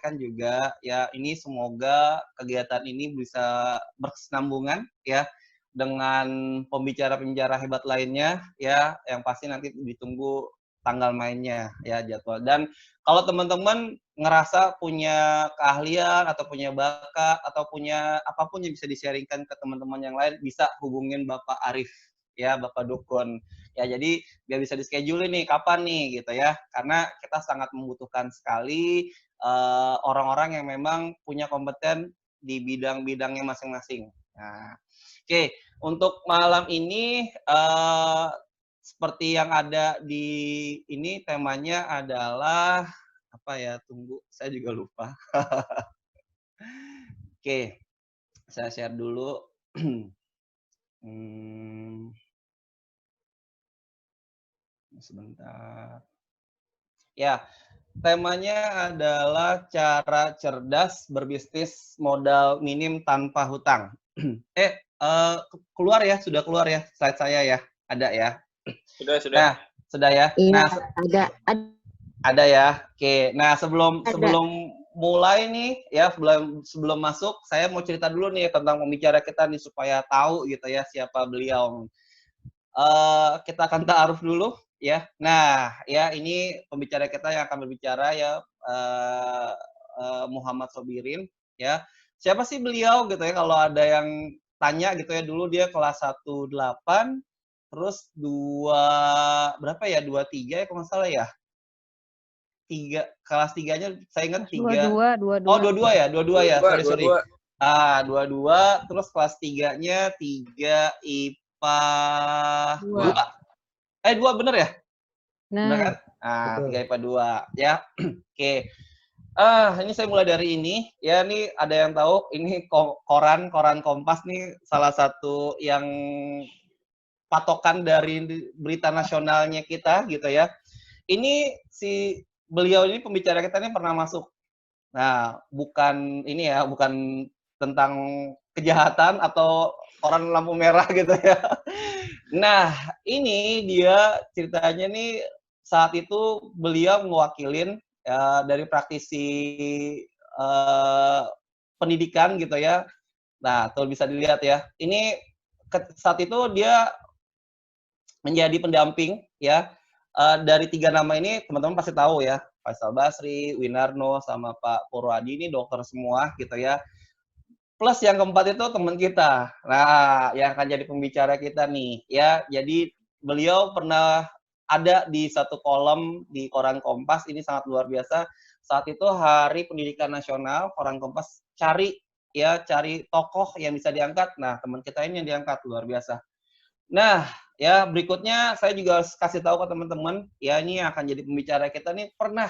sampaikan juga ya, ini semoga kegiatan ini bisa berkesinambungan ya dengan pembicara-pembicara hebat lainnya ya, yang pasti nanti ditunggu tanggal mainnya ya, jadwal. Dan kalau teman-teman ngerasa punya keahlian atau punya bakat atau punya apapun yang bisa di-sharing-kan ke teman-teman yang lain, bisa hubungin Bapak Arif ya, Bapak Dukun. Ya, jadi biar bisa di-schedule nih kapan nih gitu ya. Karena kita sangat membutuhkan sekali orang-orang yang memang punya kompeten di bidang-bidangnya masing-masing. Nah, oke, untuk malam ini seperti yang ada di ini temanya adalah apa ya? Tunggu, saya juga lupa. Oke, saya share dulu. Sebentar. Ya, temanya adalah cara cerdas berbisnis modal minim tanpa hutang. Keluar ya, sudah keluar ya slide saya ya, ada ya. Sudah. Nah, sudah ya. Iya, Nah, ada ya. Oke. Nah, sebelum ada. mulai nih ya, sebelum masuk, saya mau cerita dulu nih tentang pembicara kita nih supaya tahu gitu ya siapa beliau. Kita akan ta'aruf dulu ya. Nah, ya ini pembicara kita yang akan berbicara ya, Muhammad Sobirin ya. Siapa sih beliau gitu ya, kalau ada yang tanya gitu ya, dulu dia kelas 18, terus berapa ya, 23 ya kalau nggak salah ya. Kelas 3-nya saya ingat 3. 22. Oh, 22 ya, sorry. 22. 22, terus kelas 3-nya 3 IPA 2. 2 bener ya? Bener kan? Nah, 3 IPA 2 ya. Oke. Ini saya mulai dari ini. Ya, ini ada yang tahu, ini koran Kompas nih salah satu yang patokan dari berita nasionalnya kita gitu ya. Ini beliau ini pembicara kita ini pernah masuk. Nah, bukan ini ya, bukan tentang kejahatan atau koran lampu merah gitu ya. Nah, ini dia ceritanya nih, saat itu beliau mewakilin dari praktisi pendidikan gitu ya. Nah, tuh bisa dilihat ya. Ini saat itu dia menjadi pendamping ya. Dari 3 nama ini teman-teman pasti tahu ya. Faisal Basri, Winarno, sama Pak Purwadi ini dokter semua gitu ya. Plus yang keempat itu teman kita. Nah, yang akan jadi pembicara kita nih ya. Jadi beliau pernah ada di satu kolom di koran Kompas, ini sangat luar biasa. Saat itu Hari Pendidikan Nasional, koran Kompas cari tokoh yang bisa diangkat. Nah, teman kita ini yang diangkat, luar biasa. Nah, ya berikutnya saya juga harus kasih tahu ke teman-teman, ya ini akan jadi pembicara kita nih pernah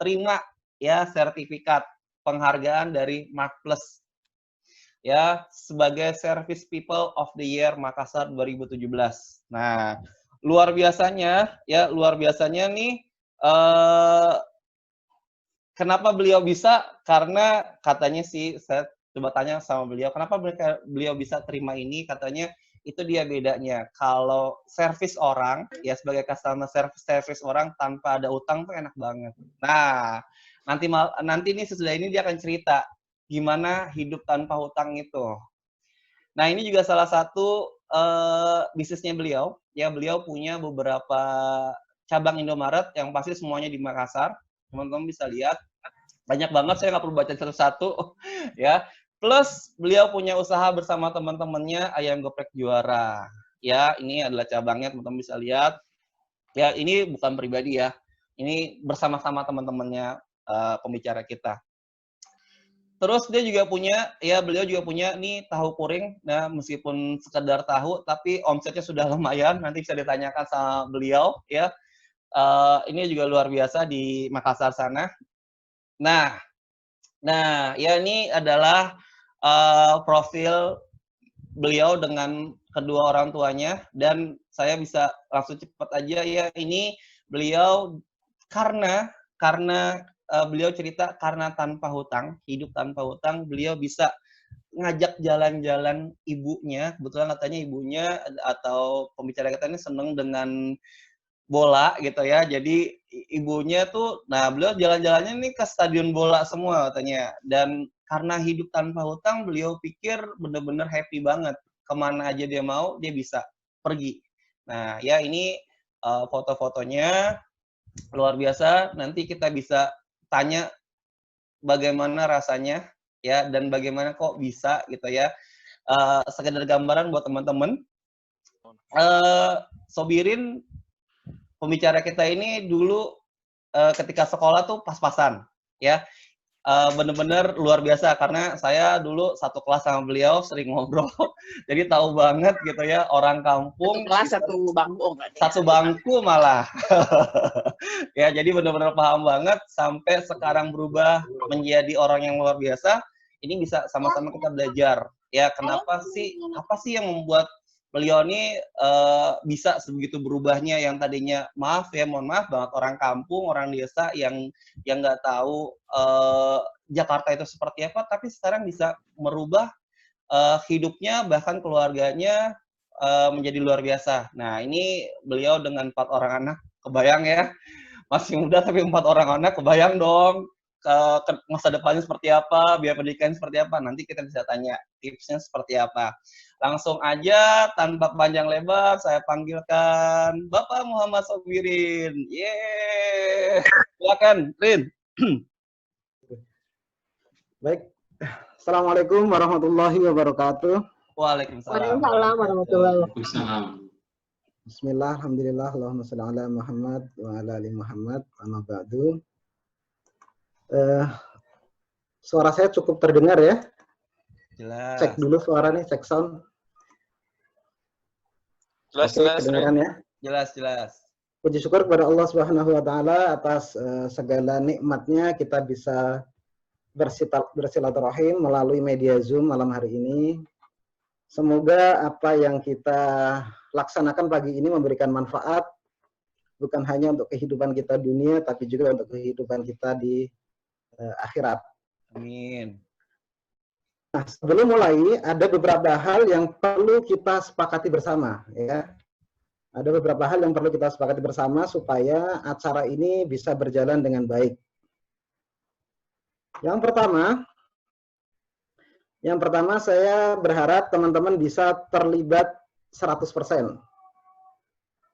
terima ya sertifikat penghargaan dari Mark Plus ya sebagai Service People of the Year Makassar 2017. Nah, luar biasanya nih kenapa beliau bisa? Karena katanya sih, saya coba tanya sama beliau, kenapa beliau bisa terima ini? Katanya itu dia bedanya. Kalau servis orang, ya sebagai customer service orang tanpa ada utang tuh enak banget. Nah, nanti nih sesudah ini dia akan cerita gimana hidup tanpa hutang itu. Nah, ini juga salah satu bisnisnya beliau. Ya, beliau punya beberapa cabang Indomaret yang pasti semuanya di Makassar. Teman-teman bisa lihat. Banyak banget, saya nggak perlu baca satu-satu. Ya. Plus, beliau punya usaha bersama teman-temannya Ayam Geprek Juara. Ya, ini adalah cabangnya, teman-teman bisa lihat. Ya, ini bukan pribadi ya. Ini bersama-sama teman-temannya pembicara kita. Terus beliau juga punya nih tahu puring. Nah, meskipun sekedar tahu, tapi omsetnya sudah lumayan. Nanti bisa ditanyakan sama beliau ya. Ini juga luar biasa di Makassar sana. Nah, ya ini adalah profil beliau dengan kedua orang tuanya, dan saya bisa langsung cepat aja ya, ini beliau karena beliau cerita karena hidup tanpa hutang, beliau bisa ngajak jalan-jalan ibunya. Kebetulan katanya ibunya atau pembicara kita ini seneng dengan bola gitu ya. Jadi ibunya tuh, nah beliau jalan-jalannya nih ke stadion bola semua katanya. Dan karena hidup tanpa hutang, beliau pikir bener-bener happy banget. Kemana aja dia mau, dia bisa pergi. Nah ya ini foto-fotonya luar biasa. Nanti kita bisa tanya bagaimana rasanya ya dan bagaimana kok bisa gitu ya. Sekedar gambaran buat teman-teman. Sobirin pembicara kita ini dulu ketika sekolah tuh pas-pasan ya. Bener-bener luar biasa karena saya dulu satu kelas sama beliau, sering ngobrol, jadi tahu banget gitu ya, orang kampung. Satu kelas, satu bangku. Satu bangku malah. Ya, jadi benar-benar paham banget sampai sekarang berubah menjadi orang yang luar biasa. Ini bisa sama-sama kita belajar. Ya, kenapa sih, apa sih yang membuat beliau ini bisa sebegitu berubahnya, yang tadinya mohon maaf banget orang kampung, orang desa yang nggak tahu Jakarta itu seperti apa, tapi sekarang bisa merubah hidupnya bahkan keluarganya menjadi luar biasa. Nah ini beliau dengan 4 orang anak, kebayang ya, masih muda tapi 4 orang anak, kebayang dong ke masa depannya seperti apa, biaya pendidikan seperti apa. Nanti kita bisa tanya tipsnya seperti apa. Langsung aja tanpa panjang lebar saya panggilkan Bapak Muhammad Sobirin. Yeay, silakan Rin. Baik, Assalamualaikum warahmatullahi wabarakatuh. Waalaikumsalam. Waalaikumsalam warahmatullahi wabarakatuh. Bismillah, alhamdulillah, Allahumma sholli ala Muhammad wa ala ali Muhammad, amma ba'du. Suara saya cukup terdengar ya? Jelas. Cek dulu suara nih, cek sound. Jelas, Oke, kedengaran ya? Jelas. Puji syukur kepada Allah Subhanahu wa taala atas segala nikmatnya kita bisa bersilaturahim melalui media Zoom malam hari ini. Semoga apa yang kita laksanakan pagi ini memberikan manfaat bukan hanya untuk kehidupan kita dunia tapi juga untuk kehidupan kita di akhirat. Amin. Nah, sebelum mulai ada beberapa hal yang perlu kita sepakati bersama ya. Ada beberapa hal yang perlu kita sepakati bersama supaya acara ini bisa berjalan dengan baik. Yang pertama saya berharap teman-teman bisa terlibat 100%.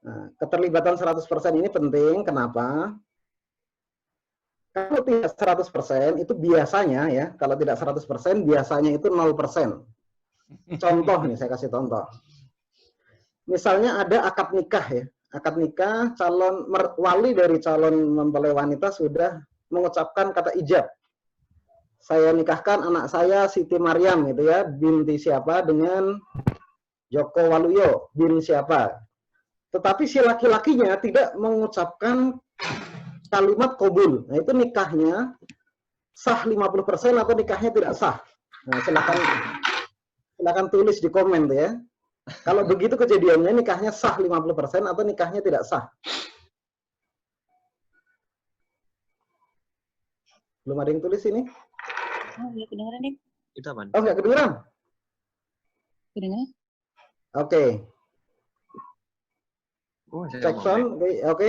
Nah, keterlibatan 100% ini penting, kenapa? Kalau tidak 100% itu biasanya ya, kalau tidak 100% biasanya itu 0%. Contoh nih, saya kasih contoh. Misalnya ada akad nikah ya, akad nikah calon wali dari calon mempelai wanita sudah mengucapkan kata ijab. Saya nikahkan anak saya Siti Maryam gitu ya, binti siapa dengan Joko Waluyo bin siapa. Tetapi si laki-lakinya tidak mengucapkan kalimat qabul. Nah, itu nikahnya sah 50% atau nikahnya tidak sah. Nah, silakan tulis di komen tuh ya. Kalau begitu kejadiannya nikahnya sah 50% atau nikahnya tidak sah. Belum ada yang tulis ini? Oh, ya kedengeran nih. Itu apa? Oh, nggak kedengeran? Kedengeran? Oke. Oh, Cek sound, oke.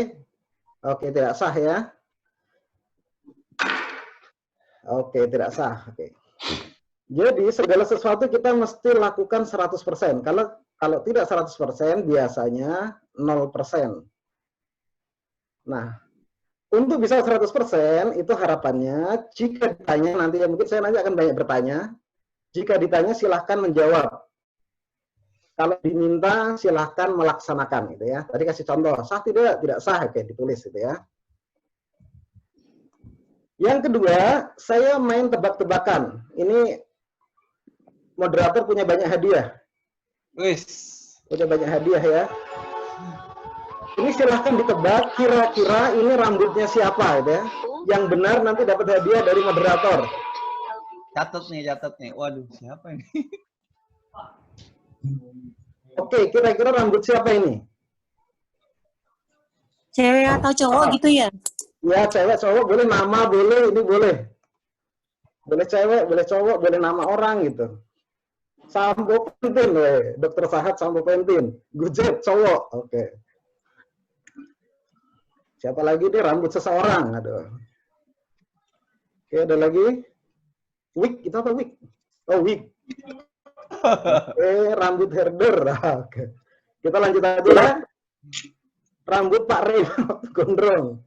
Oke, tidak sah ya. Oke, tidak sah. Oke. Jadi segala sesuatu kita mesti lakukan 100%. Kalau tidak 100% biasanya 0%. Nah, untuk bisa 100% itu harapannya jika ditanya nanti ya mungkin saya nanti akan banyak bertanya. Jika ditanya silahkan menjawab. Kalau diminta silahkan melaksanakan gitu ya. Tadi kasih contoh, sah tidak sah, oke ditulis gitu ya. Yang kedua, saya main tebak-tebakan. Ini moderator punya banyak hadiah. Punya banyak hadiah ya. Ini silahkan ditebak kira-kira ini rambutnya siapa gitu ya. Yang benar nanti dapat hadiah dari moderator. Catat nih. Waduh, siapa ini? Oke, kira-kira rambut siapa ini? Cewek atau cowok gitu ya? Ya, cewek, cowok, boleh nama, boleh, ini boleh. Boleh cewek, boleh cowok, boleh nama orang gitu. Sampo Pentin, Dr. Sahat Sampo Pentin. Gujet, cowok. Oke. Siapa lagi nih? Rambut seseorang. Aduh. Oke, ada lagi. Wig, itu apa wig? Oh, wig. Oke, rambut herder. Oke. Kita lanjut aja ya. Rambut Pak Rey gondrong.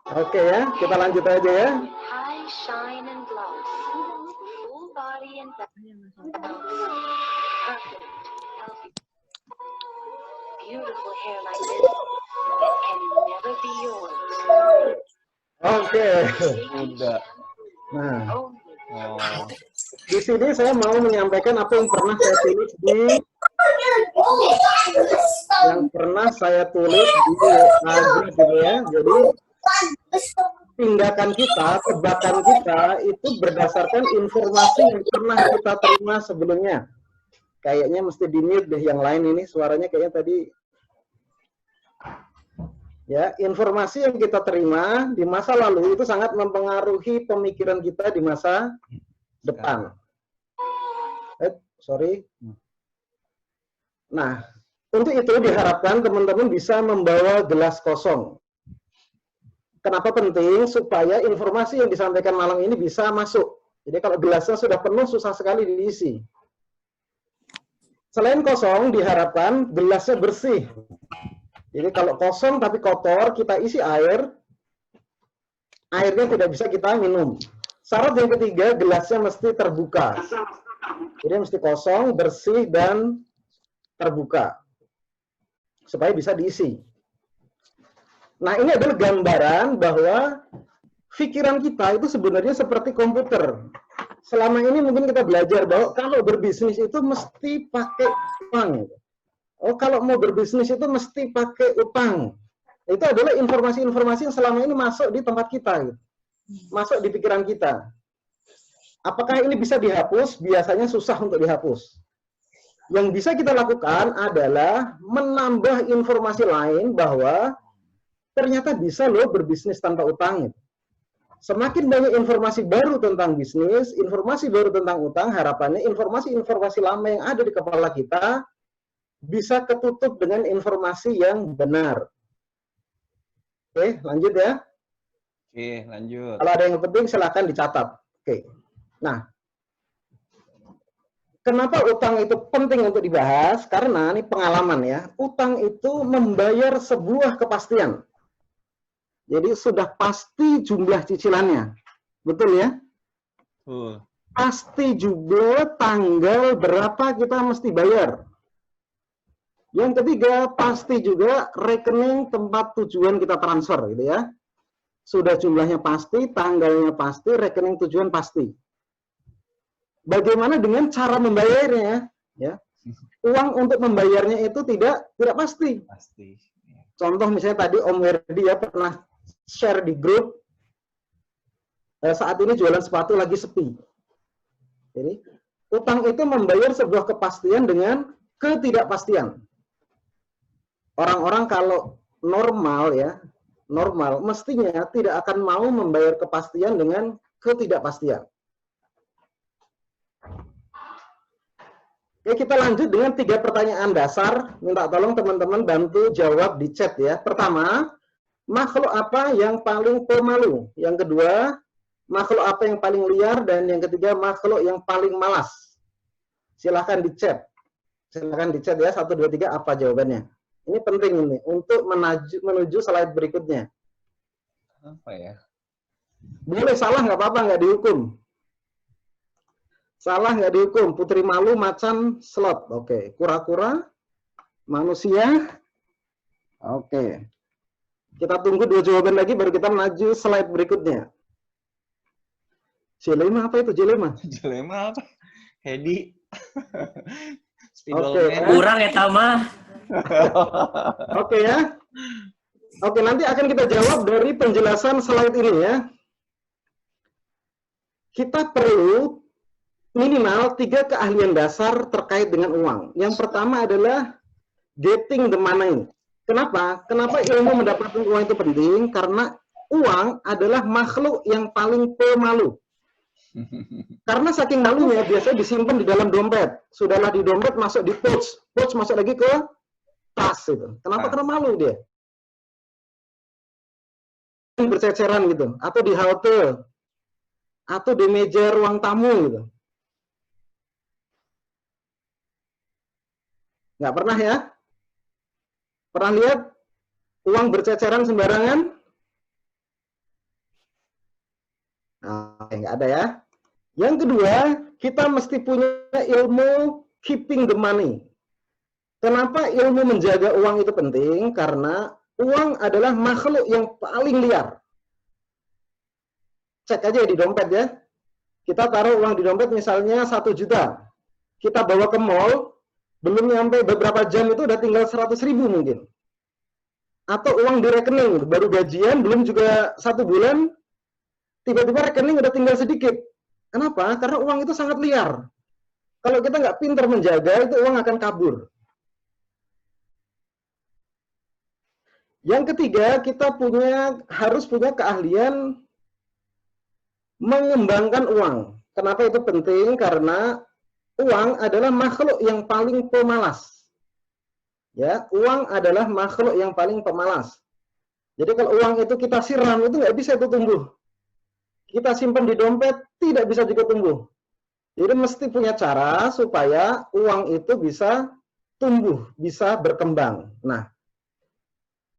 Oke ya, kita lanjut aja ya. High shine and gloss. Full body and perfect, healthy. Beautiful hair like this can never be yours. Oke. Udah. Nah, Only Oh. di sini saya mau menyampaikan apa yang pernah saya tulis di gitu ya. Jadi tindakan kita, tebakan kita itu berdasarkan informasi yang pernah kita terima sebelumnya. Kayaknya mesti di-mute deh yang lain ini, suaranya kayaknya tadi. Ya, informasi yang kita terima di masa lalu itu sangat mempengaruhi pemikiran kita di masa depan. Sorry. Nah, untuk itu diharapkan teman-teman bisa membawa gelas kosong. Kenapa penting? Supaya informasi yang disampaikan malam ini bisa masuk. Jadi kalau gelasnya sudah penuh, susah sekali diisi. Selain kosong, diharapkan gelasnya bersih. Jadi kalau kosong tapi kotor, kita isi air, airnya tidak bisa kita minum. Syarat yang ketiga, gelasnya mesti terbuka. Jadi mesti kosong, bersih, dan terbuka. Supaya bisa diisi. Nah, ini adalah gambaran bahwa pikiran kita itu sebenarnya seperti komputer. Selama ini mungkin kita belajar bahwa kalau berbisnis itu mesti pakai uang. Oh, kalau mau berbisnis itu mesti pakai utang. Itu adalah informasi-informasi yang selama ini masuk di tempat kita. Masuk di pikiran kita. Apakah ini bisa dihapus? Biasanya susah untuk dihapus. Yang bisa kita lakukan adalah menambah informasi lain bahwa ternyata bisa loh berbisnis tanpa utang. Semakin banyak informasi baru tentang bisnis, informasi baru tentang utang, harapannya informasi-informasi lama yang ada di kepala kita bisa ketutup dengan informasi yang benar. Oke, lanjut ya. Oke, lanjut. Kalau ada yang penting silakan dicatat. Oke. Nah, kenapa utang itu penting untuk dibahas? Karena ini pengalaman ya. Utang itu membayar sebuah kepastian. Jadi sudah pasti jumlah cicilannya. Betul ya? Pasti juga tanggal berapa kita mesti bayar. Yang ketiga, pasti juga rekening tempat tujuan kita transfer, gitu ya. Sudah jumlahnya pasti, tanggalnya pasti, rekening tujuan pasti. Bagaimana dengan cara membayarnya? Ya, uang untuk membayarnya itu tidak pasti. Pasti. Contoh misalnya tadi Om Werdi ya pernah share di grup. Saat ini jualan sepatu lagi sepi. Jadi utang itu membayar sebuah kepastian dengan ketidakpastian. Orang-orang kalau normal ya, normal mestinya tidak akan mau membayar kepastian dengan ketidakpastian. Oke, kita lanjut dengan 3 pertanyaan dasar. Minta tolong teman-teman bantu jawab di chat ya. Pertama, makhluk apa yang paling pemalu? Yang kedua, makhluk apa yang paling liar? Dan yang ketiga, makhluk yang paling malas. Silahkan di chat. Silahkan di chat ya, 1, 2, 3, apa jawabannya? Ini penting ini, untuk menuju slide berikutnya. Apa ya? Boleh salah, nggak apa-apa, nggak dihukum. Salah nggak dihukum. Putri malu, macan, slot. Oke. Kura-kura, manusia. Oke. Kita tunggu 2 jawaban lagi, baru kita maju slide berikutnya. Jelema apa itu jelema? Jelema apa? Hedi. Oke. Kurang ya Tama. Oke ya. Oke, nanti akan kita jawab dari penjelasan slide ini ya. Kita perlu minimal 3 keahlian dasar terkait dengan uang. Yang pertama adalah getting the money. Kenapa? Kenapa ilmu mendapatkan uang itu penting? Karena uang adalah makhluk yang paling pemalu. Karena saking malunya biasanya disimpan di dalam dompet. Sudahlah di dompet masuk di pouch. Pouch masuk lagi ke tas itu. Kenapa? Karena malu dia. berceceran gitu, atau di halte, atau di meja ruang tamu gitu. Nggak pernah ya? Pernah lihat uang berceceran sembarangan? Nah, nggak ada ya. Yang kedua, kita mesti punya ilmu keeping the money. Kenapa ilmu menjaga uang itu penting? Karena uang adalah makhluk yang paling liar. Cek aja di dompet ya. Kita taruh uang di dompet misalnya 1 juta. Kita bawa ke mall, belum nyampe beberapa jam itu udah tinggal 100.000 mungkin. Atau uang di rekening, baru gajian, belum juga 1 bulan, tiba-tiba rekening udah tinggal sedikit. Kenapa? Karena uang itu sangat liar. Kalau kita nggak pintar menjaga, itu uang akan kabur. Yang ketiga, kita harus punya keahlian mengembangkan uang. Kenapa itu penting? Karena uang adalah makhluk yang paling pemalas. Ya, uang adalah makhluk yang paling pemalas. Jadi kalau uang itu kita siram, itu nggak bisa itu tumbuh. Kita simpan di dompet, tidak bisa juga tumbuh. Jadi mesti punya cara supaya uang itu bisa tumbuh, bisa berkembang. Nah,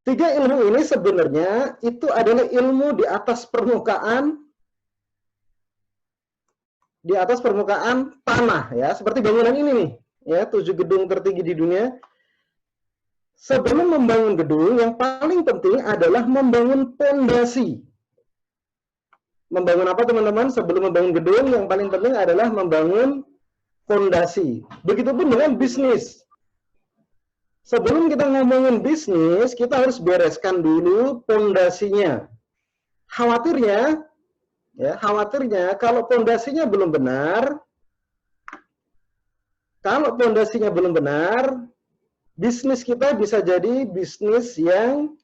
3 ilmu ini sebenarnya itu adalah ilmu di atas permukaan tanah ya, seperti bangunan ini nih, ya 7 gedung tertinggi di dunia. Sebelum membangun gedung, yang paling penting adalah membangun pondasi. Membangun apa teman-teman? Sebelum membangun gedung, yang paling penting adalah membangun pondasi. Begitupun dengan bisnis. Sebelum kita ngomongin bisnis, kita harus bereskan dulu pondasinya. Khawatirnya kalau pondasinya belum benar, bisnis kita bisa jadi bisnis yang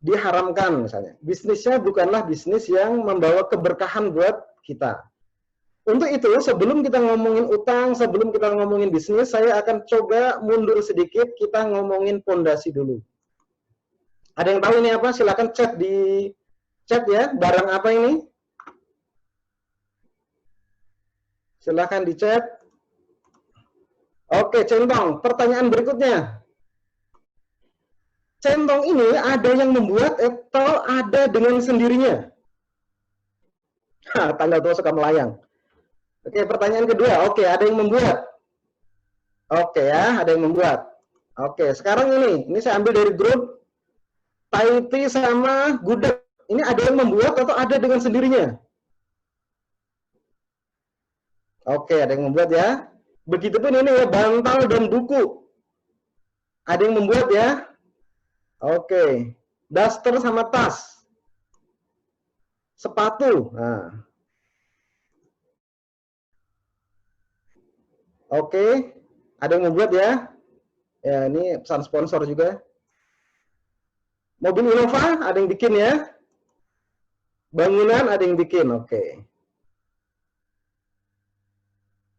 diharamkan misalnya. Bisnisnya bukanlah bisnis yang membawa keberkahan buat kita. Untuk itu, sebelum kita ngomongin utang, sebelum kita ngomongin bisnis, saya akan coba mundur sedikit, kita ngomongin pondasi dulu. Ada yang tahu ini apa? Silakan chat di chat ya, barang apa ini? Silakan di chat. Oke, centong. Pertanyaan berikutnya. Centong ini ada yang membuat atau ada dengan sendirinya? Tanggal tua suka melayang. Oke, pertanyaan kedua. Oke, ada yang membuat. Oke ya, ada yang membuat. Oke, sekarang ini saya ambil dari grup Taiti sama Gudeg. Ini ada yang membuat atau ada dengan sendirinya? Oke, ada yang membuat ya. Begitupun ini ya, bantal dan buku. Ada yang membuat ya. Oke, daster sama tas. Sepatu. Nah. Oke, ada yang membuat ya. Ya, ini pesan sponsor juga. Mobil Innova ada yang bikin ya. Bangunan ada yang bikin. Oke.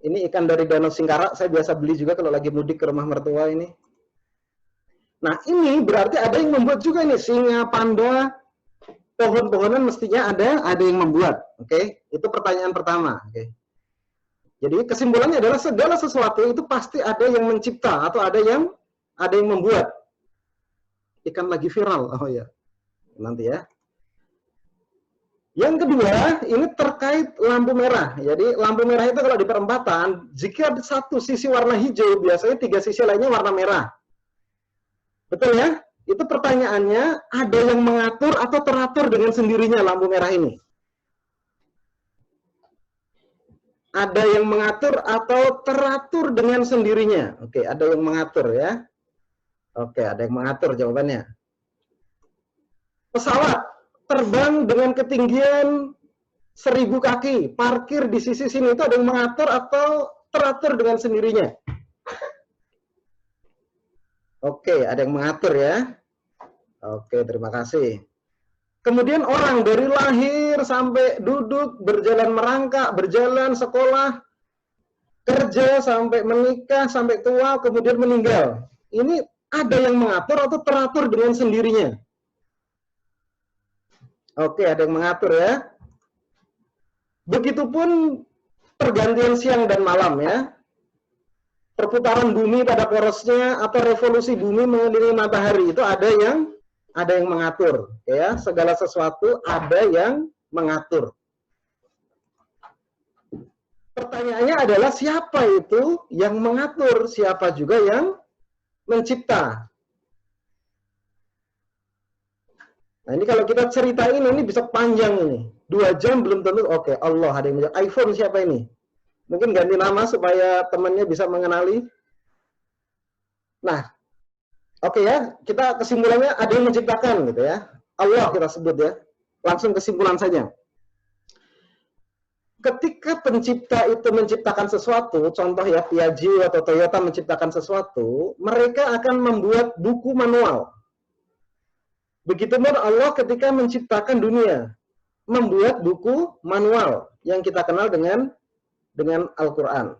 Ini ikan dari Danau Singkarak, saya biasa beli juga kalau lagi mudik ke rumah mertua ini. Nah, ini berarti ada yang membuat juga nih, singa, panda, pohon-pohonan mestinya ada yang membuat. Oke, itu pertanyaan pertama. Oke. Jadi kesimpulannya adalah segala sesuatu itu pasti ada yang mencipta atau ada yang membuat. Ikan lagi viral. Oh ya. Nanti ya. Yang kedua, ini terkait lampu merah. Jadi lampu merah itu kalau di perempatan, jika satu sisi warna hijau, biasanya 3 sisi lainnya warna merah. Betul ya? Itu pertanyaannya, ada yang mengatur atau teratur dengan sendirinya lampu merah ini? Ada yang mengatur atau teratur dengan sendirinya? Oke, ada yang mengatur ya. Oke, ada yang mengatur jawabannya. Pesawat terbang dengan ketinggian 1000 kaki, parkir di sisi sini, itu ada yang mengatur atau teratur dengan sendirinya? Oke, ada yang mengatur ya. Oke, terima kasih. Kemudian orang dari lahir sampai duduk, berjalan merangkak, berjalan sekolah, kerja, sampai menikah, sampai tua, kemudian meninggal. Ini ada yang mengatur atau teratur dengan sendirinya? Oke, ada yang mengatur ya. Begitupun pergantian siang dan malam ya. Perputaran bumi pada porosnya atau revolusi bumi mengelilingi matahari itu ada yang mengatur ya. Segala sesuatu ada yang mengatur. Pertanyaannya adalah siapa itu yang mengatur, siapa juga yang mencipta. Nah, ini kalau kita ceritain ini bisa panjang ini. 2 jam belum tentu. Oke, Allah ada yang menjawab. iPhone siapa ini? Mungkin ganti nama supaya temannya bisa mengenali. Nah, oke ya, kita kesimpulannya ada yang menciptakan gitu ya. Allah kita sebut ya. Langsung kesimpulan saja. Ketika pencipta itu menciptakan sesuatu, contoh ya Piaggio atau Toyota menciptakan sesuatu, mereka akan membuat buku manual. Begitupun Allah ketika menciptakan dunia, membuat buku manual yang kita kenal dengan Al-Quran.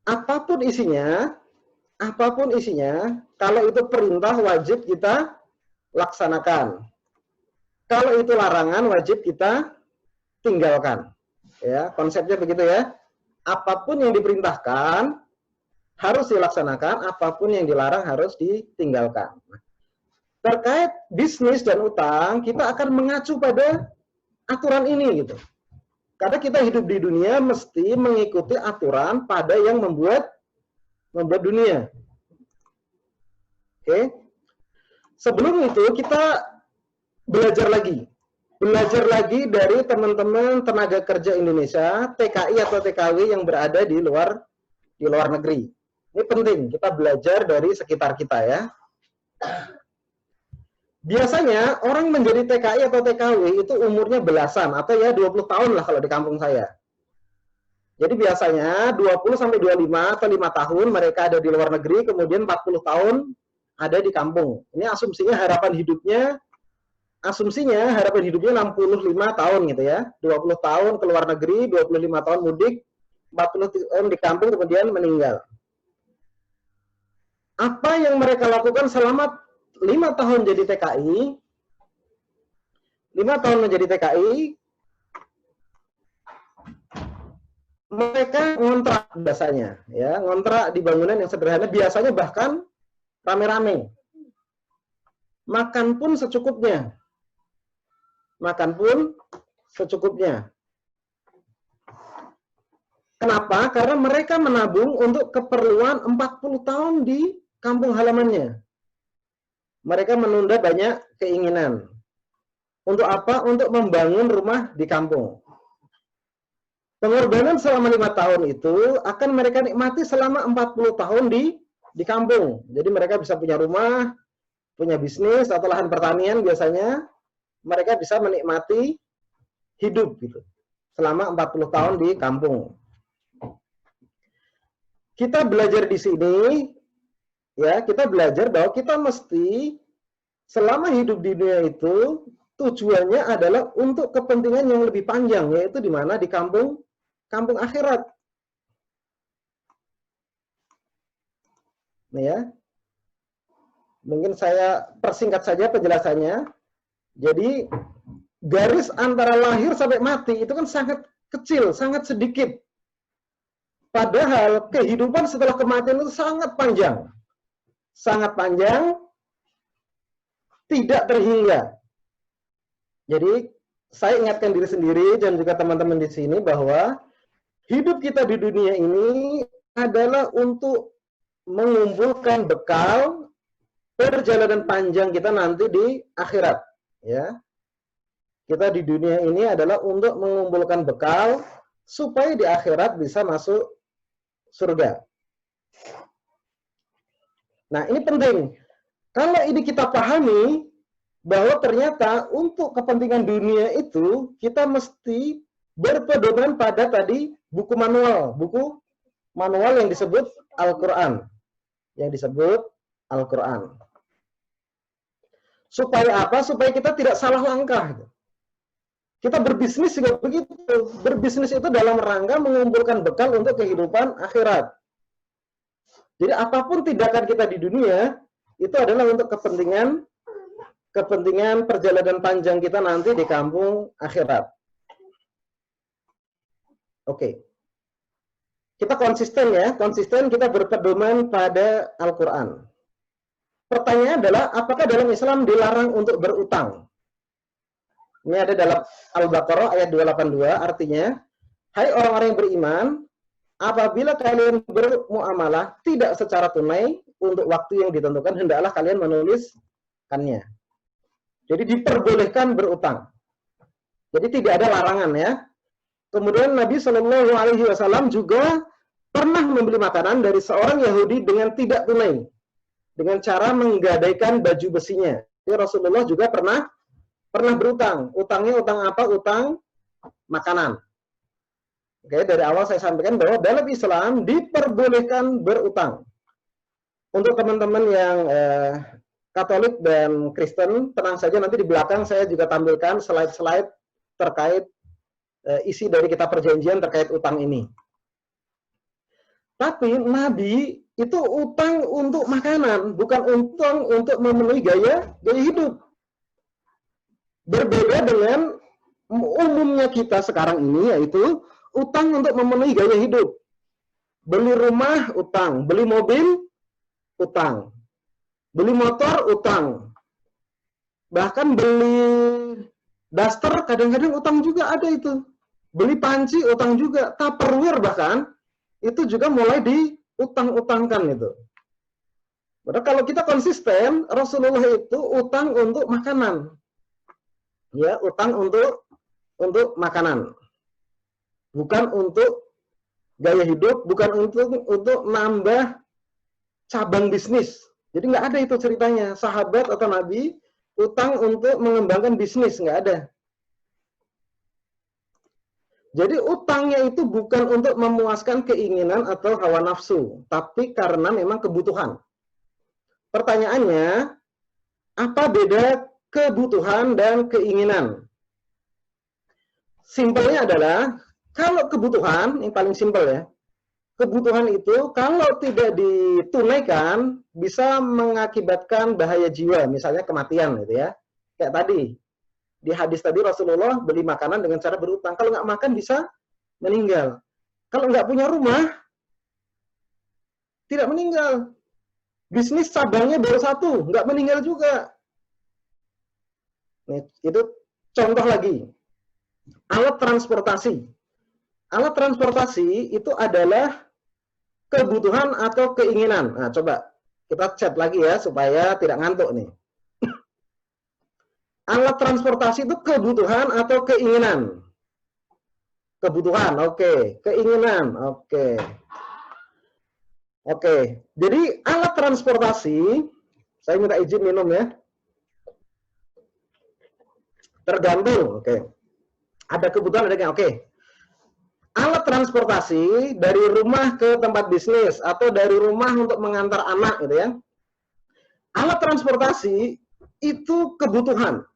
Apapun isinya, kalau itu perintah wajib kita laksanakan. Kalau itu larangan wajib kita tinggalkan. Ya, konsepnya begitu ya. Apapun yang diperintahkan harus dilaksanakan, apapun yang dilarang harus ditinggalkan. Terkait bisnis dan utang, kita akan mengacu pada aturan ini gitu. Karena kita hidup di dunia mesti mengikuti aturan pada yang membuat dunia. Oke. Sebelum itu kita belajar lagi dari teman-teman tenaga kerja Indonesia, TKI atau TKW yang berada di luar negeri. Ini penting, kita belajar dari sekitar kita ya. Biasanya orang menjadi TKI atau TKW itu umurnya belasan atau ya 20 tahun lah kalau di kampung saya. Jadi biasanya 20 sampai 25 atau 5 tahun mereka ada di luar negeri, kemudian 40 tahun ada di kampung. Ini asumsinya harapan hidupnya 65 tahun gitu ya. 20 tahun ke luar negeri, 25 tahun mudik, 40 tahun di kampung kemudian meninggal. Apa yang mereka lakukan selama 5 tahun jadi TKI, 5 tahun menjadi TKI, mereka ngontrak biasanya, ya, ngontrak di bangunan yang sederhana, biasanya bahkan rame-rame. Makan pun secukupnya. Kenapa? Karena mereka menabung untuk keperluan 40 tahun di kampung halamannya. Mereka menunda banyak keinginan. Untuk apa? Untuk membangun rumah di kampung. Pengorbanan selama 5 tahun itu akan mereka nikmati selama 40 tahun di kampung. Jadi mereka bisa punya rumah, punya bisnis atau lahan pertanian biasanya. Mereka bisa menikmati hidup gitu. Selama 40 tahun di kampung. Kita belajar di sini, ya, kita belajar bahwa kita mesti selama hidup di dunia itu tujuannya adalah untuk kepentingan yang lebih panjang, yaitu di mana? Di kampung akhirat. Nih ya. Mungkin saya persingkat saja penjelasannya. Jadi garis antara lahir sampai mati itu kan sangat kecil, sangat sedikit. Padahal kehidupan setelah kematian itu sangat panjang. Sangat panjang, tidak terhingga. Jadi, saya ingatkan diri sendiri dan juga teman-teman di sini bahwa hidup kita di dunia ini adalah untuk mengumpulkan bekal perjalanan panjang kita nanti di akhirat. Ya, kita di dunia ini adalah untuk mengumpulkan bekal supaya di akhirat bisa masuk surga. Nah, ini penting. Kalau ini kita pahami bahwa ternyata untuk kepentingan dunia itu kita mesti berpedoman pada tadi buku manual yang disebut Al-Quran. Supaya apa? Supaya kita tidak salah langkah. Kita berbisnis juga begitu. Berbisnis itu dalam rangka mengumpulkan bekal untuk kehidupan akhirat. Jadi apapun tindakan kita di dunia, itu adalah untuk kepentingan kepentingan perjalanan panjang kita nanti di kampung akhirat. Oke. Kita konsisten ya, konsisten kita berpedoman pada Al-Quran. Pertanyaannya adalah, apakah dalam Islam dilarang untuk berutang? Ini ada dalam Al-Baqarah ayat 282, artinya, hai orang-orang yang beriman, apabila kalian bermuamalah tidak secara tunai untuk waktu yang ditentukan, hendaklah kalian menuliskannya. Jadi diperbolehkan berutang. Jadi tidak ada larangan ya. Kemudian Nabi Shallallahu Alaihi Wasallam juga pernah membeli makanan dari seorang Yahudi dengan tidak tunai, dengan cara menggadaikan baju besinya. Jadi Rasulullah juga pernah berutang. Utangnya utang apa? Utang makanan. Oke, dari awal saya sampaikan bahwa dalam Islam diperbolehkan berutang. Untuk teman-teman yang Katolik dan Kristen, tenang saja, nanti di belakang saya juga tampilkan slide-slide terkait isi dari kitab perjanjian terkait utang ini. Tapi Nabi itu utang untuk makanan, bukan utang untuk memenuhi gaya hidup. Berbeda dengan umumnya kita sekarang ini, yaitu utang untuk memenuhi gaya hidup. Beli rumah, utang. Beli mobil, utang. Beli motor, utang. Bahkan beli daster, kadang-kadang utang juga ada itu. Beli panci, utang juga. Tupperware bahkan, itu juga mulai diutang-utangkan itu. Padahal kalau kita konsisten, Rasulullah itu utang untuk makanan. Ya, utang untuk makanan. Bukan untuk gaya hidup, bukan untuk nambah cabang bisnis. Jadi nggak ada itu ceritanya. Sahabat atau Nabi utang untuk mengembangkan bisnis, nggak ada. Jadi utangnya itu bukan untuk memuaskan keinginan atau hawa nafsu, tapi karena memang kebutuhan. Pertanyaannya, apa beda kebutuhan dan keinginan? Simpelnya adalah, kalau kebutuhan, yang paling simpel ya, kebutuhan itu kalau tidak ditunaikan bisa mengakibatkan bahaya jiwa, misalnya kematian gitu ya. Kayak tadi, di hadis tadi Rasulullah beli makanan dengan cara berutang. Kalau nggak makan bisa meninggal. Kalau nggak punya rumah, tidak meninggal. Bisnis cabangnya baru satu, nggak meninggal juga. Nih, itu contoh lagi. Alat transportasi. Alat transportasi itu adalah kebutuhan atau keinginan. Nah, coba kita chat lagi ya, supaya tidak ngantuk nih. Alat transportasi itu kebutuhan atau keinginan? Kebutuhan, oke. Keinginan, oke. Oke, jadi alat transportasi, saya minta izin minum ya. Tergantung, oke. Ada kebutuhan, ada yang oke. Alat transportasi dari rumah ke tempat bisnis atau dari rumah untuk mengantar anak gitu ya. Alat transportasi itu kebutuhan.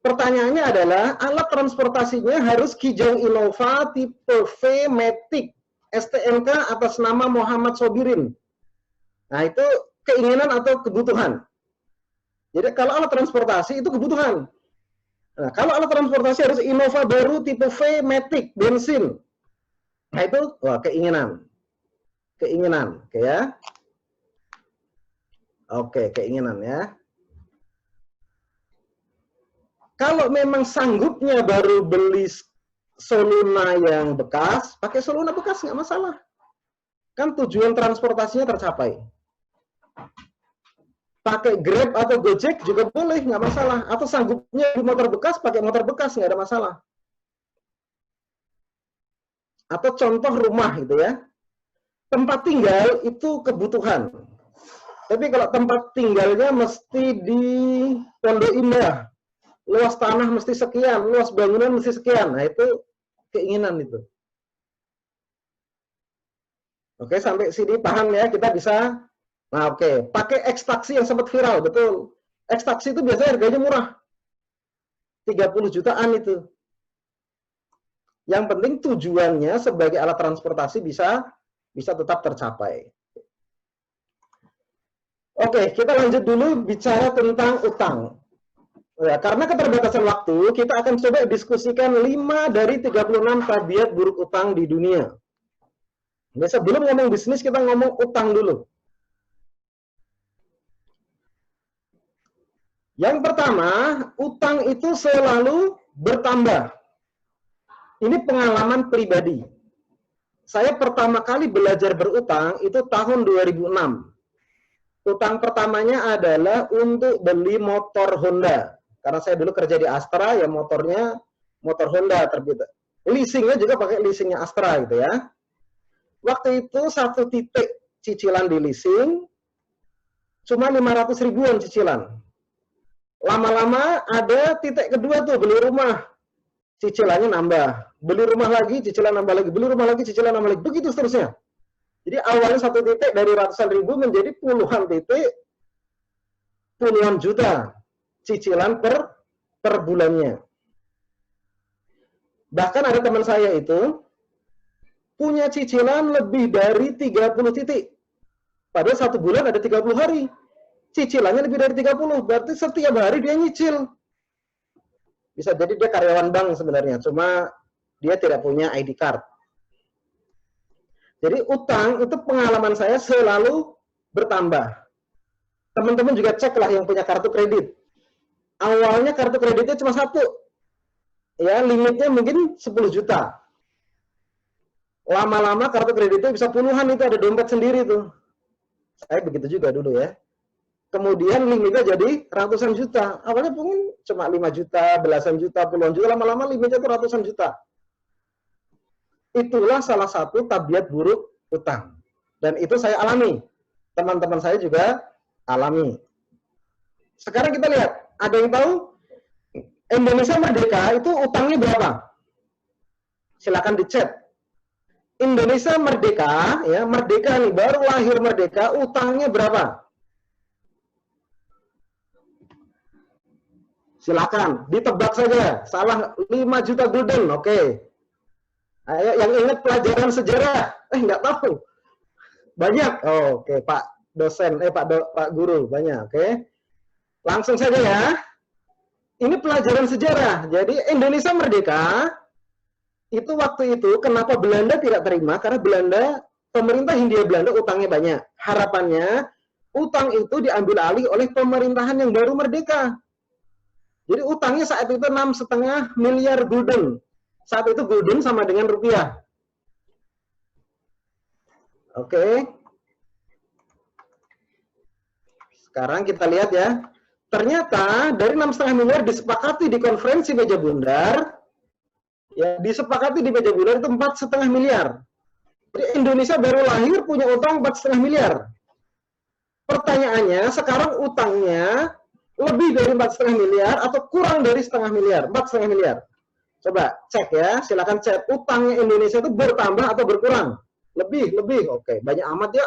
Pertanyaannya adalah, alat transportasinya harus Kijang Innova tipe V Matic STNK atas nama Muhammad Sobirin. Nah, itu keinginan atau kebutuhan. Jadi kalau alat transportasi itu kebutuhan. Nah, kalau alat transportasi harus Innova baru tipe V Matic bensin. Nah, itu wah, keinginan. Keinginan, oke ya. Oke, keinginan ya. Kalau memang sanggupnya baru beli Soluna yang bekas, pakai Soluna bekas nggak masalah. Kan tujuan transportasinya tercapai. Pakai Grab atau Gojek juga boleh, nggak masalah. Atau sanggupnya di motor bekas, pakai motor bekas, nggak ada masalah. Atau contoh rumah gitu ya. Tempat tinggal itu kebutuhan. Tapi kalau tempat tinggalnya mesti di Pondok Indah, luas tanah mesti sekian, luas bangunan mesti sekian. Nah, itu keinginan itu. Oke, sampai sini paham ya, kita bisa. Nah, oke, pakai ekstraksi yang sempat viral, betul. Ekstraksi itu biasanya harganya murah. 30 jutaan itu. Yang penting tujuannya sebagai alat transportasi bisa tetap tercapai. Oke, kita lanjut dulu bicara tentang utang. Ya, karena keterbatasan waktu, kita akan coba diskusikan 5 dari 36 tabiat buruk utang di dunia. Jadi sebelum ngomong bisnis, kita ngomong utang dulu. Yang pertama, utang itu selalu bertambah. Ini pengalaman pribadi. Saya pertama kali belajar berutang itu tahun 2006. Utang pertamanya adalah untuk beli motor Honda. Karena saya dulu kerja di Astra, ya motornya motor Honda terbit. Leasingnya juga pakai leasingnya Astra gitu ya. Waktu itu 1 titik cicilan di leasing, cuma 500 ribuan cicilan. Lama-lama ada titik kedua tuh, beli rumah. Cicilannya nambah. Beli rumah lagi, cicilan nambah lagi. Beli rumah lagi, cicilan nambah lagi. Begitu seterusnya. Jadi awalnya 1 titik dari ratusan ribu menjadi puluhan titik, puluhan juta cicilan per bulannya. Bahkan ada teman saya itu punya cicilan lebih dari 30 titik. Padahal 1 bulan ada 30 hari. Cicilannya lebih dari 30. Berarti setiap hari dia nyicil. Bisa jadi dia karyawan bank sebenarnya. Cuma dia tidak punya ID card. Jadi utang itu pengalaman saya selalu bertambah. Teman-teman juga ceklah yang punya kartu kredit. Awalnya kartu kreditnya cuma 1. Ya, limitnya mungkin 10 juta. Lama-lama kartu kreditnya bisa puluhan, itu ada dompet sendiri tuh. Saya begitu juga dulu ya. Kemudian limitnya jadi ratusan juta. Awalnya mungkin cuma 5 juta, belasan juta, puluhan juta. Lama-lama limitnya itu ratusan juta. Itulah salah satu tabiat buruk utang. Dan itu saya alami. Teman-teman saya juga alami. Sekarang kita lihat. Ada yang tahu? Indonesia merdeka itu utangnya berapa? Silakan dicek. Indonesia merdeka, ya merdeka nih, baru lahir merdeka, utangnya berapa? Silakan, ditebak saja. Salah 5 juta gulden, oke. Ayo, yang ingat pelajaran sejarah, nggak tahu. Banyak, oke, Pak dosen, Pak guru, banyak, oke. Langsung saja ya. Ini pelajaran sejarah. Jadi Indonesia merdeka, itu waktu itu kenapa Belanda tidak terima? Karena Belanda, pemerintah Hindia Belanda utangnya banyak. Harapannya, utang itu diambil alih oleh pemerintahan yang baru merdeka. Jadi utangnya saat itu 6,5 miliar gulden. Saat itu gulden sama dengan rupiah. Oke. Sekarang kita lihat ya. Ternyata dari 6,5 miliar disepakati di konferensi meja bundar. Ya, disepakati di meja bundar itu 4,5 miliar. Jadi Indonesia baru lahir punya utang 4,5 miliar. Pertanyaannya, sekarang utangnya lebih dari 4,5 miliar atau kurang dari setengah miliar? 4,5 miliar. Coba cek ya, silakan cek. Utangnya Indonesia itu bertambah atau berkurang? Lebih. Oke, banyak amat ya.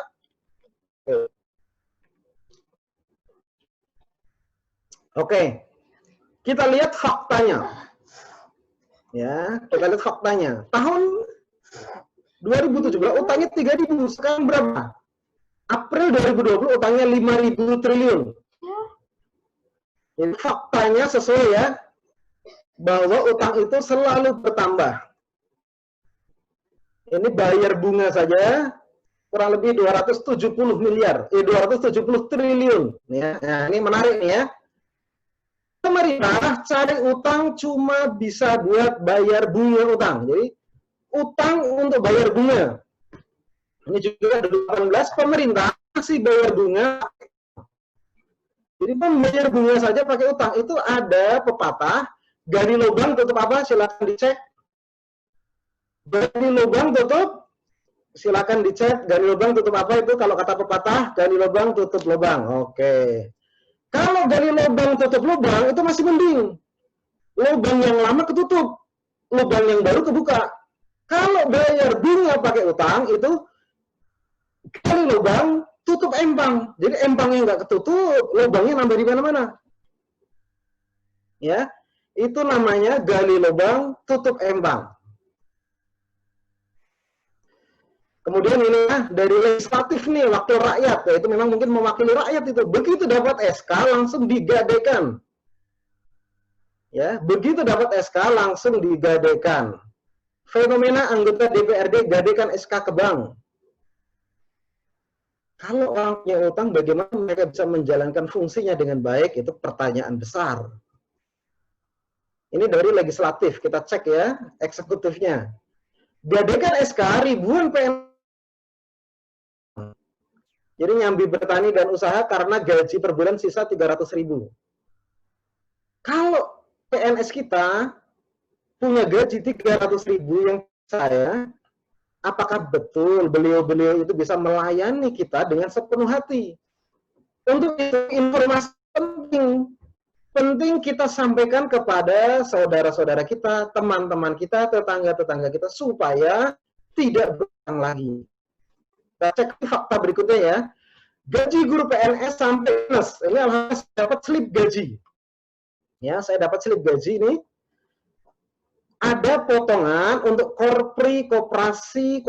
Oke. Kita lihat faktanya. Ya, kita lihat faktanya. Tahun 2017 utangnya 3.000, sekarang berapa? April 2020 utangnya 5.000 triliun. Ini faktanya sesuai ya, bahwa utang itu selalu bertambah. Ini bayar bunga saja kurang lebih 270 miliar, 270 triliun. Ya, nah, ini menarik nih ya. Pemerintah cari utang cuma bisa buat bayar bunga utang. Jadi utang untuk bayar bunga. Ini juga ada 18 pemerintah masih bayar bunga. Jadi membayar bunga saja pakai utang. Itu ada pepatah, gali lubang tutup apa? Silakan dicek. Gali lubang tutup, silakan dicek. Gali lubang tutup apa itu? Kalau kata pepatah, gali lubang tutup lubang. Oke. Kalau gali lubang tutup lubang itu masih mending. Lubang yang lama ketutup, lubang yang baru kebuka. Kalau bayar bunga pakai utang itu gali lubang tutup empang. Jadi empangnya nggak ketutup, lubangnya nambah di mana-mana. Ya, itu namanya gali lubang tutup empang. Kemudian ini dari legislatif nih, wakil rakyat, yaitu memang mungkin mewakili rakyat itu. Begitu dapat SK langsung digadaikan. Ya, begitu dapat SK langsung digadaikan. Fenomena anggota DPRD gadaikan SK ke bank. Kalau orang punya utang, bagaimana mereka bisa menjalankan fungsinya dengan baik? Itu pertanyaan besar. Ini dari legislatif, kita cek ya, eksekutifnya. Gadaikan SK ribuan PNS. Jadi nyambi bertani dan usaha karena gaji per bulan sisa 300.000. Kalau PNS kita punya gaji 300.000 yang saya, apakah betul beliau-beliau itu bisa melayani kita dengan sepenuh hati? Untuk itu informasi penting. Penting kita sampaikan kepada saudara-saudara kita, teman-teman kita, tetangga-tetangga kita, supaya tidak berutang lagi. Kita cek fakta berikutnya ya. Gaji guru PNS sampai minus. Ini alhamdulillah saya dapat slip gaji. Ya, saya dapat slip gaji ini. Ada potongan untuk korpri, koperasi,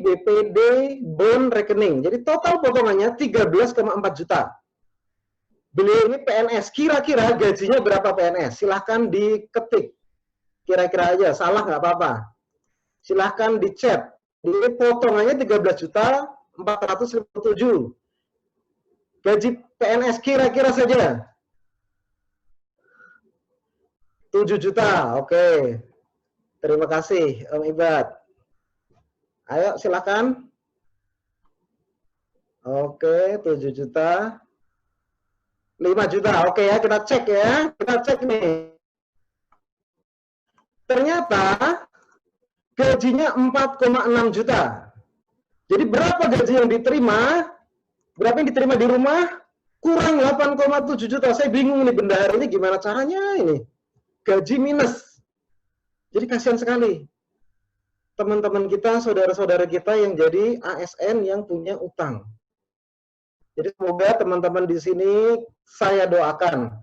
BPD, bond, rekening. Jadi total potongannya 13,4 juta. Beliau ini PNS. Kira-kira gajinya berapa PNS? Silahkan diketik. Kira-kira aja, salah nggak apa-apa. Silahkan dicet. Ini potongannya 13.457. Gaji PNS kira-kira saja 7 juta. Oke. Terima kasih Om Ibad. Ayo silakan. Oke, 7 juta. 5 juta. Oke ya, kita cek ya. Kita cek nih. Ternyata gajinya 4,6 juta. Jadi berapa gaji yang diterima? Berapa yang diterima di rumah? Kurang 8,7 juta. Saya bingung nih bendahara ini gimana caranya ini. Gaji minus. Jadi kasihan sekali. Teman-teman kita, saudara-saudara kita yang jadi ASN yang punya utang. Jadi semoga teman-teman di sini saya doakan.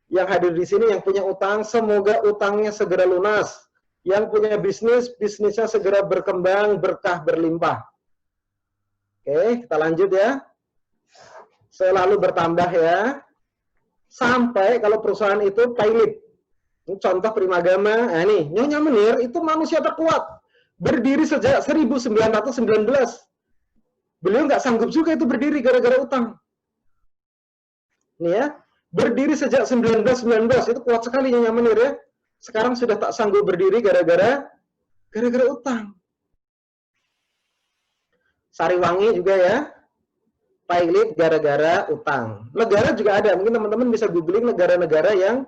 Yang hadir di sini yang punya utang, semoga utangnya segera lunas. Yang punya bisnis, bisnisnya segera berkembang, berkah, berlimpah. Oke, kita lanjut ya. Selalu bertambah ya. Sampai kalau perusahaan itu pilot. Ini contoh Primagama. Nah ini, Nyonya Menir itu manusia terkuat. Berdiri sejak 1919. Beliau nggak sanggup juga itu berdiri gara-gara utang. Ini ya. Berdiri sejak 1919. Itu kuat sekali Nyonya Menir ya. Sekarang sudah tak sanggup berdiri gara-gara utang. Sariwangi juga ya. Pilot gara-gara utang. Negara juga ada. Mungkin teman-teman bisa googling negara-negara yang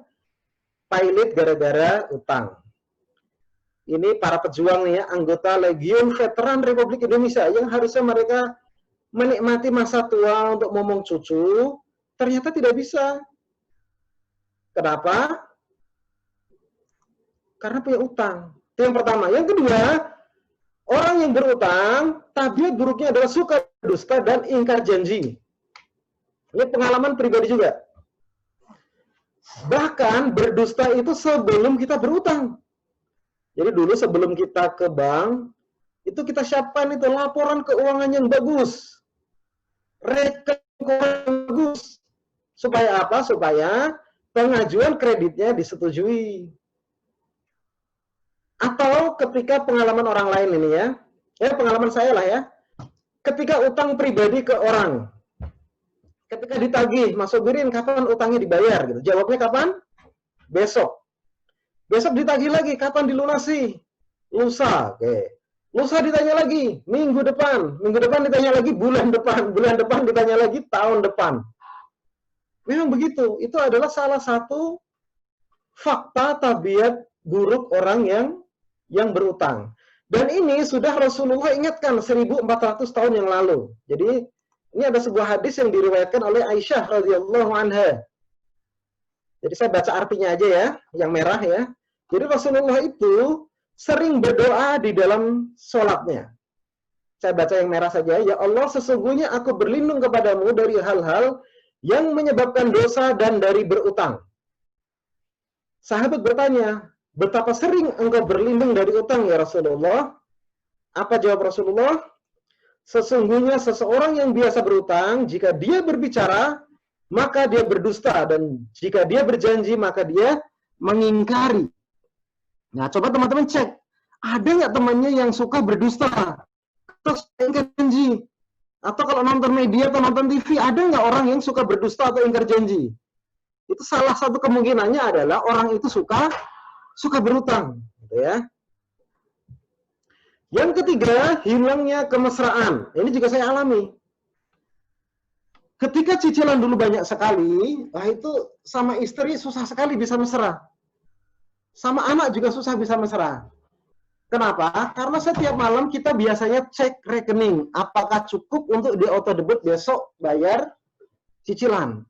pilot gara-gara utang. Ini para pejuang nih ya, anggota Legiun Veteran Republik Indonesia yang harusnya mereka menikmati masa tua untuk momong cucu, ternyata tidak bisa. Kenapa? Karena punya utang. Itu yang pertama. Yang kedua, orang yang berutang, tabiat buruknya adalah suka dusta dan ingkar janji. Ini pengalaman pribadi juga. Bahkan berdusta itu sebelum kita berutang. Jadi dulu sebelum kita ke bank, itu kita siapkan itu laporan keuangan yang bagus. Rekening keuangan yang bagus. Supaya apa? Supaya pengajuan kreditnya disetujui. Atau ketika pengalaman orang lain ini ya. Ya pengalaman saya lah ya. Ketika utang pribadi ke orang. Ketika ditagih, Mas Sobirin kapan utangnya dibayar? Gitu. Jawabnya kapan? Besok. Besok ditagih lagi, kapan dilunasi? Lusa. Oke. Lusa ditanya lagi, minggu depan. Minggu depan ditanya lagi, bulan depan. Bulan depan ditanya lagi, tahun depan. Memang begitu. Itu adalah salah satu fakta tabiat buruk orang yang berutang. Dan ini sudah Rasulullah ingatkan 1400 tahun yang lalu. Jadi ini ada sebuah hadis yang diriwayatkan oleh Aisyah radhiyallahu anha. Jadi saya baca artinya aja ya, yang merah ya. Jadi Rasulullah itu sering berdoa di dalam sholatnya. Saya baca yang merah saja. Ya Allah, sesungguhnya aku berlindung kepadamu dari hal-hal yang menyebabkan dosa dan dari berutang. Sahabat bertanya, betapa sering engkau berlindung dari utang ya Rasulullah? Apa jawab Rasulullah? Sesungguhnya seseorang yang biasa berutang, jika dia berbicara, maka dia berdusta. Dan jika dia berjanji, maka dia mengingkari. Nah, coba teman-teman cek. Ada nggak temannya yang suka berdusta? Terus ingkar janji? Atau kalau nonton media atau nonton TV, ada nggak orang yang suka berdusta atau ingkar janji? Itu salah satu kemungkinannya adalah orang itu suka berutang. Gitu ya. Yang ketiga, hilangnya kemesraan. Ini juga saya alami. Ketika cicilan dulu banyak sekali, nah itu sama istri susah sekali bisa mesra. Sama anak juga susah bisa mesra. Kenapa? Karena setiap malam kita biasanya cek rekening. Apakah cukup untuk di auto debit besok bayar cicilan.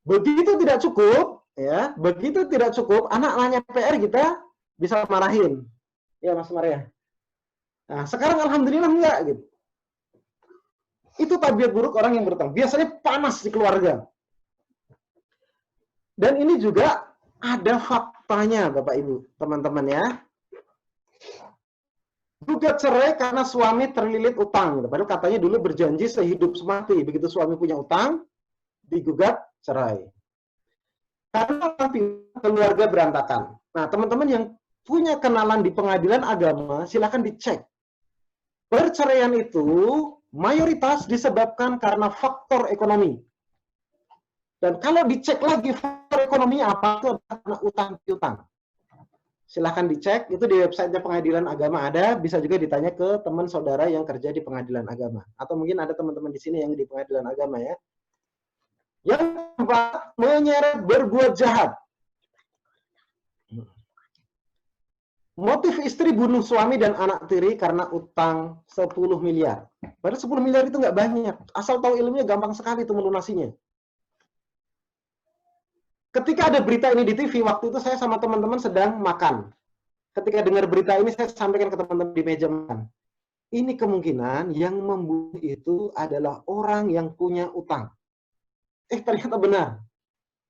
Begitu tidak cukup, ya, begitu tidak cukup, anak nanya PR kita bisa marahin. Ya, Mas Maria. Nah, sekarang alhamdulillah enggak gitu. Itu tabiat buruk orang yang berutang. Biasanya panas di keluarga. Dan ini juga ada faktanya, Bapak Ibu, teman-teman ya. Gugat cerai karena suami terlilit utang. Padahal katanya dulu berjanji sehidup semati. Begitu suami punya utang, digugat cerai. Karena keluarga berantakan. Nah, teman-teman yang punya kenalan di pengadilan agama, silakan dicek. Perceraian itu mayoritas disebabkan karena faktor ekonomi. Dan kalau dicek lagi faktor ekonomi apa, itu adalah karena utang piutang. Silahkan dicek, itu di websitenya pengadilan agama ada, bisa juga ditanya ke teman saudara yang kerja di pengadilan agama. Atau mungkin ada teman-teman di sini yang di pengadilan agama ya. Yang keempat, menyeret berbuat jahat. Motif istri bunuh suami dan anak tiri karena utang 10 miliar. Padahal 10 miliar itu nggak banyak. Asal tahu ilmunya gampang sekali itu melunasinya. Ketika ada berita ini di TV, waktu itu saya sama teman-teman sedang makan. Ketika dengar berita ini, saya sampaikan ke teman-teman di meja makan. Ini kemungkinan yang membunuh itu adalah orang yang punya utang. Ternyata benar.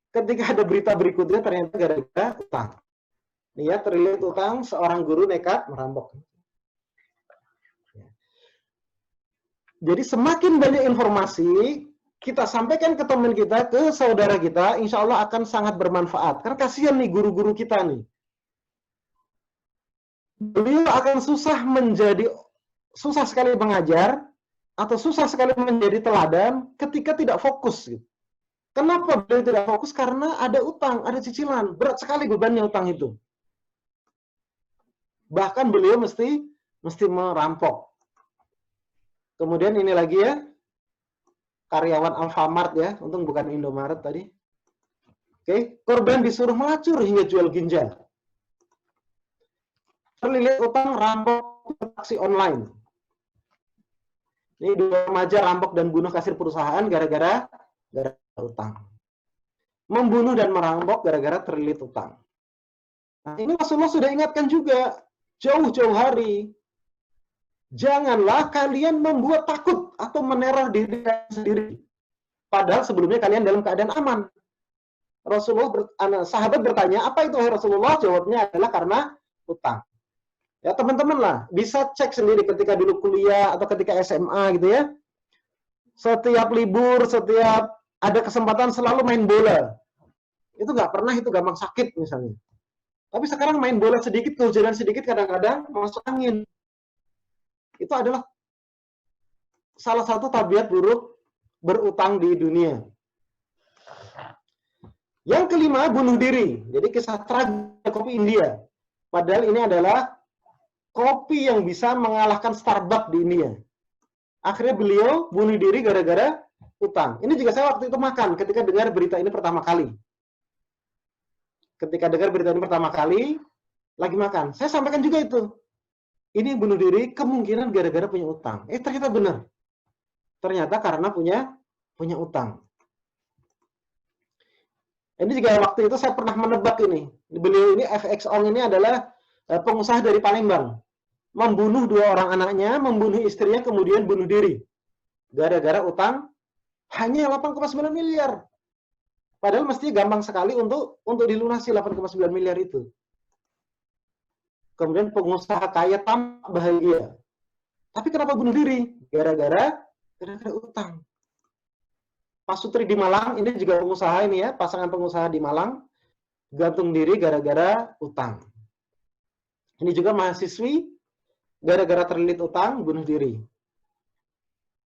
Ketika ada berita berikutnya, ternyata gara-gara utang. Nih ya, terlilit utang, seorang guru nekat merampok. Jadi semakin banyak informasi, kita sampaikan ke teman kita, ke saudara kita, insya Allah akan sangat bermanfaat. Karena kasihan nih guru-guru kita nih. Beliau akan susah sekali mengajar, atau susah sekali menjadi teladan ketika tidak fokus. Gitu. Kenapa beliau tidak fokus? Karena ada utang, ada cicilan. Berat sekali bebannya utang itu. Bahkan beliau mesti merampok. Kemudian ini lagi ya, karyawan Alfamart ya, untung bukan Indomaret tadi. Oke, korban disuruh melacur hingga jual ginjal. Terlilit utang, rampok taksi online. Ini 2 remaja rampok dan bunuh kasir perusahaan gara-gara utang. Membunuh dan merampok gara-gara terlilit utang. Nah, ini Rasulullah sudah ingatkan juga jauh-jauh hari. Janganlah kalian membuat takut atau meneror diri sendiri. Padahal sebelumnya kalian dalam keadaan aman. Sahabat bertanya, apa itu Rasulullah? Jawabnya adalah karena utang. Ya teman-teman lah, bisa cek sendiri ketika dulu kuliah atau ketika SMA gitu ya. Setiap libur, setiap ada kesempatan selalu main bola. Itu nggak pernah itu gampang sakit misalnya. Tapi sekarang main bola sedikit, kehujanan sedikit, kadang-kadang masuk angin. Itu adalah salah satu tabiat buruk berutang di dunia. Yang kelima, bunuh diri. Jadi kisah tragedi kopi India. Padahal ini adalah kopi yang bisa mengalahkan Starbucks di India. Akhirnya beliau bunuh diri gara-gara utang. Ini juga saya waktu itu makan ketika dengar berita ini pertama kali. Ketika dengar berita ini pertama kali, lagi makan. Saya sampaikan juga itu. Ini bunuh diri kemungkinan gara-gara punya utang. Ternyata benar. Ternyata karena punya utang. Ini juga waktu itu saya pernah menebak ini. Beliau ini FX Ong ini adalah pengusaha dari Palembang. Membunuh 2 orang anaknya, membunuh istrinya, kemudian bunuh diri. Gara-gara utang hanya 8,9 miliar. Padahal mestinya gampang sekali untuk dilunasi 8,9 miliar itu. Kemudian pengusaha kaya tampak bahagia. Tapi kenapa bunuh diri? Gara-gara utang. Pak Sutri di Malang, ini juga pengusaha ini ya, pasangan pengusaha di Malang, gantung diri gara-gara utang. Ini juga mahasiswi, gara-gara terlilit utang, bunuh diri.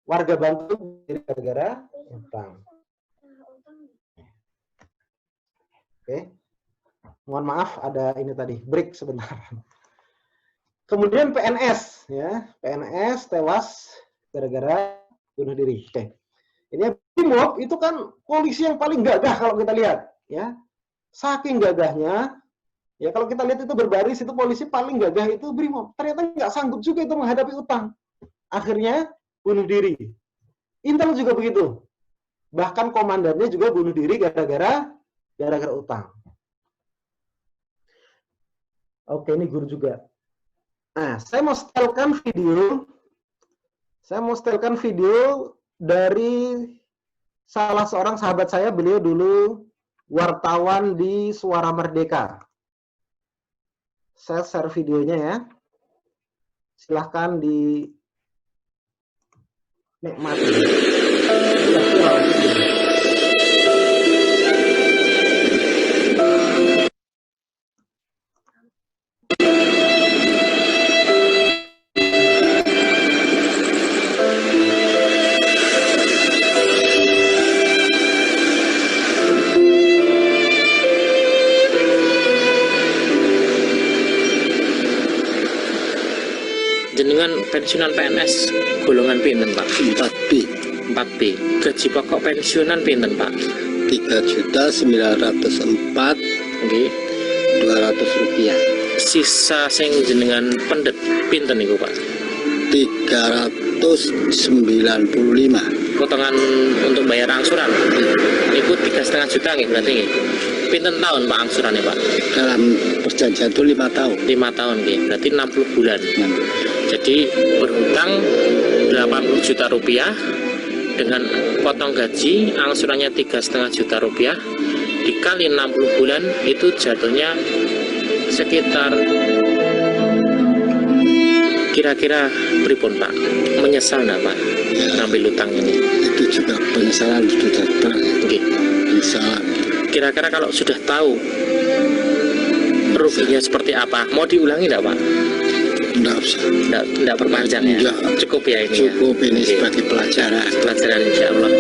Warga Bantul gara-gara utang. Oke, mohon maaf ada ini tadi break sebentar. Kemudian PNS, ya PNS tewas gara-gara bunuh diri. Oke, ini Brimob itu kan polisi yang paling gagah kalau kita lihat, ya saking gagahnya, ya kalau kita lihat itu berbaris itu polisi paling gagah itu Brimob. Ternyata nggak sanggup juga itu menghadapi utang, akhirnya bunuh diri. Intel juga begitu, bahkan komandannya juga bunuh diri gara-gara utang. Oke, ini guru juga. Nah, saya mau setelkan video dari salah seorang sahabat saya, beliau dulu wartawan di Suara Merdeka. Saya share videonya ya. Silahkan dinikmati. Jenengan pensiunan PNS golongan pinten Pak? 4B. 4B. Gaji pokok pensiunan pinten Pak? 3.904.200 Nggih. rupiah. Sisa sing jenengan pendet pinten niku Pak? 395. Potongan untuk bayar angsuran. Niku 3,5 juta nggih berarti nggih. Pinten tahun Pak angsurannya Pak? Dalam perjanjian itu 5 tahun. 5 tahun nggih. Berarti 60 bulan. Jadi berhutang 80 juta rupiah dengan potong gaji angsurannya 3,5 juta rupiah dikali 60 bulan itu jatuhnya sekitar kira-kira pripun Pak? Menyesal nggak Pak ngambil utang ini? Itu juga penyesalan sudah Nggih. penyesalan. Kira-kira kalau sudah tahu ruginya seperti apa, mau diulangi nggak Pak? Enggak usah. Nggak perpanjang ya? Enggak. Cukup ya ini? Cukup ya? ini Oke. sebagai pelajaran. Pelajaran insya Allah.